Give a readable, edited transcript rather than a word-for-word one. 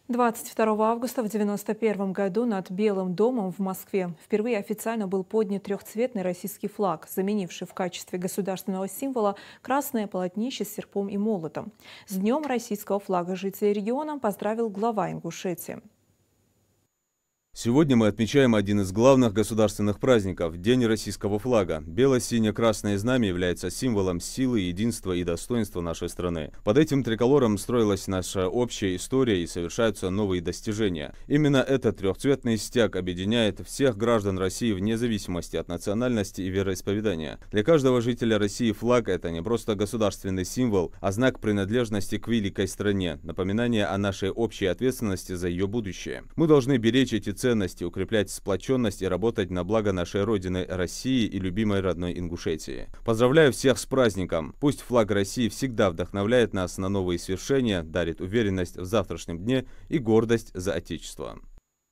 22 августа в 1991 году над Белым домом в Москве впервые официально был поднят трехцветный российский флаг, заменивший в качестве государственного символа красное полотнище с серпом и молотом. С Днем российского флага жителей региона поздравил глава Ингушетии. Сегодня мы отмечаем один из главных государственных праздников – День российского флага. Бело-сине-красное знамя является символом силы, единства и достоинства нашей страны. Под этим триколором строилась наша общая история и совершаются новые достижения. Именно этот трехцветный стяг объединяет всех граждан России вне зависимости от национальности и вероисповедания. Для каждого жителя России флаг – это не просто государственный символ, а знак принадлежности к великой стране, напоминание о нашей общей ответственности за ее будущее. Мы должны беречь эти ценности, укреплять сплоченность и работать на благо нашей Родины России и любимой родной Ингушетии. Поздравляю всех с праздником! Пусть флаг России всегда вдохновляет нас на новые свершения, дарит уверенность в завтрашнем дне и гордость за Отечество.